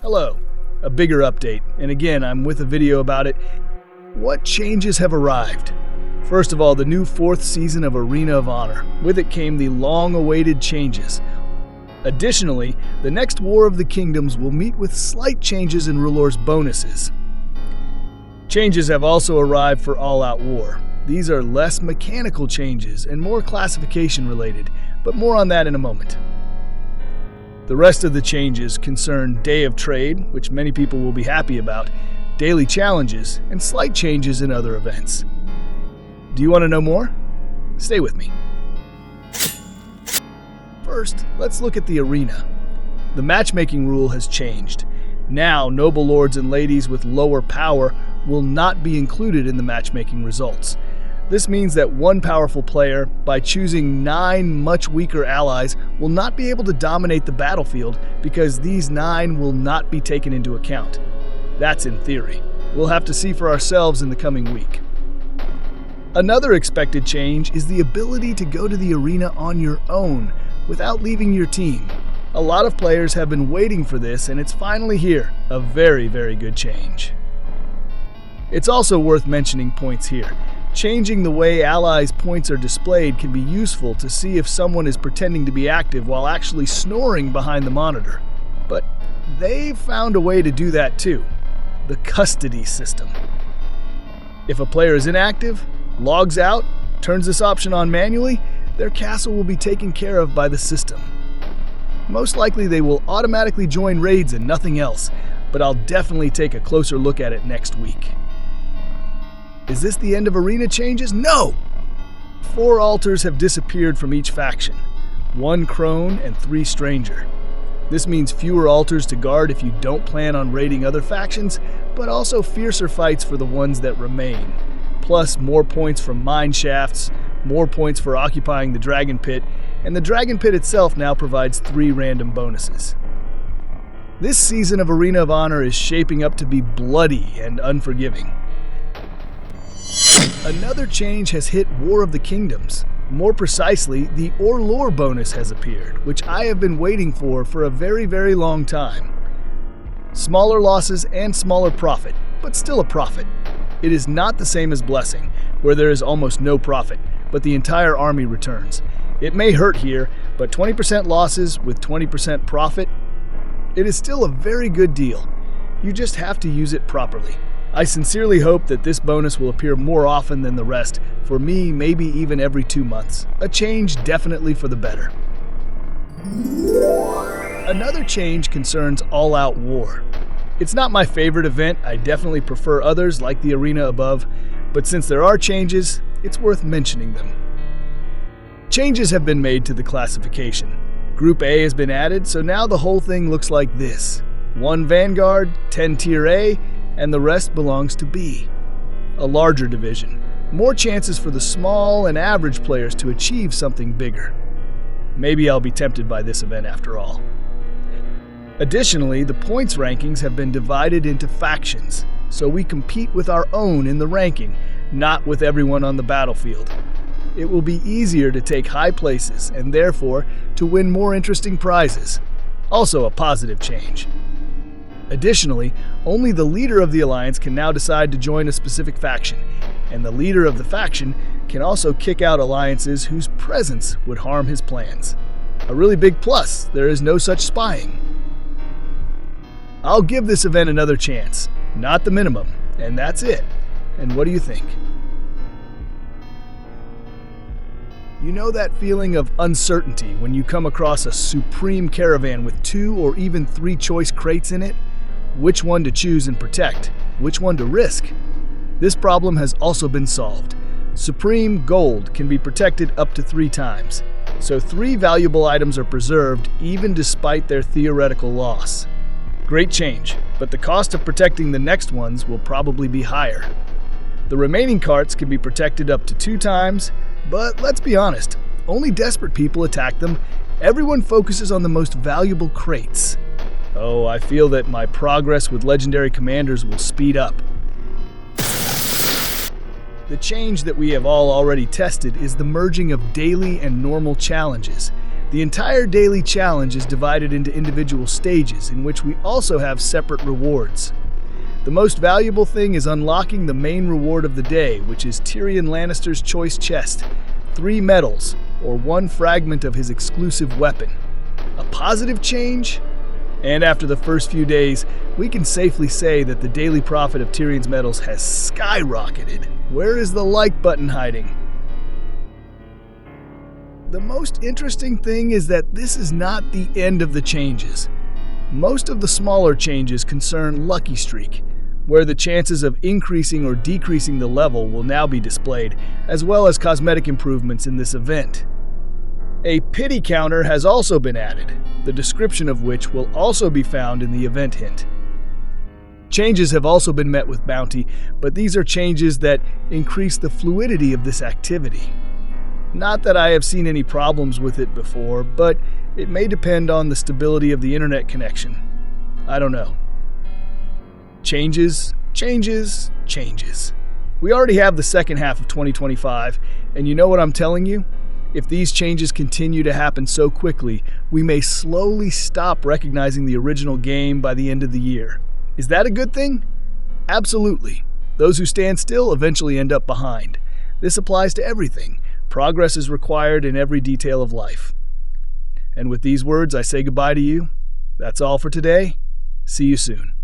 Hello, a bigger update, and again, I'm with a video about it. What changes have arrived? First of all, the new 4th season of Arena of Honor. With it came the long-awaited changes. Additionally, the next War of the Kingdoms will meet with slight changes in Rulor's bonuses. Changes have also arrived for All Out War. These are less mechanical changes and more classification related, but more on that in a moment. The rest of the changes concern Day of Trade, which many people will be happy about, daily challenges, and slight changes in other events. Do you want to know more? Stay with me. First, let's look at the arena. The matchmaking rule has changed. Now, noble lords and ladies with lower power will not be included in the matchmaking results. This means that one powerful player, by choosing 9 much weaker allies, will not be able to dominate the battlefield because these 9 will not be taken into account. That's in theory. We'll have to see for ourselves in the coming week. Another expected change is the ability to go to the arena on your own without leaving your team. A lot of players have been waiting for this, and it's finally here. A very, very good change. It's also worth mentioning points here. Changing the way allies' points are displayed can be useful to see if someone is pretending to be active while actually snoring behind the monitor. But they've found a way to do that too. The custody system. If a player is inactive, logs out, turns this option on manually, their castle will be taken care of by the system. Most likely they will automatically join raids and nothing else, but I'll definitely take a closer look at it next week. Is this the end of arena changes? No! 4 altars have disappeared from each faction. 1 crone and 3 stranger. This means fewer altars to guard if you don't plan on raiding other factions, but also fiercer fights for the ones that remain. Plus more points from mine shafts, more points for occupying the dragon pit, and the dragon pit itself now provides 3 random bonuses. This season of Arena of Honor is shaping up to be bloody and unforgiving. Another change has hit War of the Kingdoms. More precisely, the Lore bonus has appeared, which I have been waiting for a very, very long time. Smaller losses and smaller profit, but still a profit. It is not the same as Blessing, where there is almost no profit, but the entire army returns. It may hurt here, but 20% losses with 20% profit, it is still a very good deal. You just have to use it properly. I sincerely hope that this bonus will appear more often than the rest, for me maybe even every 2 months. A change definitely for the better. Another change concerns All Out War. It's not my favorite event, I definitely prefer others like the arena above, but since there are changes, it's worth mentioning them. Changes have been made to the classification. Group A has been added, so now the whole thing looks like this. 1 Vanguard, 10 Tier A, and the rest belongs to B. A larger division. More chances for the small and average players to achieve something bigger. Maybe I'll be tempted by this event after all. Additionally, the points rankings have been divided into factions, so we compete with our own in the ranking, not with everyone on the battlefield. It will be easier to take high places and therefore to win more interesting prizes. Also a positive change. Additionally, only the leader of the alliance can now decide to join a specific faction, and the leader of the faction can also kick out alliances whose presence would harm his plans. A really big plus, there is no such spying. I'll give this event another chance, not the minimum, and that's it. And what do you think? You know that feeling of uncertainty when you come across a supreme caravan with 2 or even 3 choice crates in it? Which one to choose and protect? Which one to risk? This problem has also been solved. Supreme Gold can be protected up to 3 times, so 3 valuable items are preserved even despite their theoretical loss. Great change, but the cost of protecting the next ones will probably be higher. The remaining carts can be protected up to 2 times, but let's be honest, only desperate people attack them. Everyone focuses on the most valuable crates. Oh, I feel that my progress with legendary commanders will speed up. The change that we have all already tested is the merging of daily and normal challenges. The entire daily challenge is divided into individual stages in which we also have separate rewards. The most valuable thing is unlocking the main reward of the day, which is Tyrion Lannister's choice chest, 3 medals, or 1 fragment of his exclusive weapon. A positive change? And after the first few days, we can safely say that the daily profit of Tyrion's medals has skyrocketed. Where is the like button hiding? The most interesting thing is that this is not the end of the changes. Most of the smaller changes concern Lucky Streak, where the chances of increasing or decreasing the level will now be displayed, as well as cosmetic improvements in this event. A pity counter has also been added, the description of which will also be found in the event hint. Changes have also been met with bounty, but these are changes that increase the fluidity of this activity. Not that I have seen any problems with it before, but it may depend on the stability of the internet connection. I don't know. Changes, changes, changes. We already have the second half of 2025, and you know what I'm telling you? If these changes continue to happen so quickly, we may slowly stop recognizing the original game by the end of the year. Is that a good thing? Absolutely. Those who stand still eventually end up behind. This applies to everything. Progress is required in every detail of life. And with these words, I say goodbye to you. That's all for today. See you soon.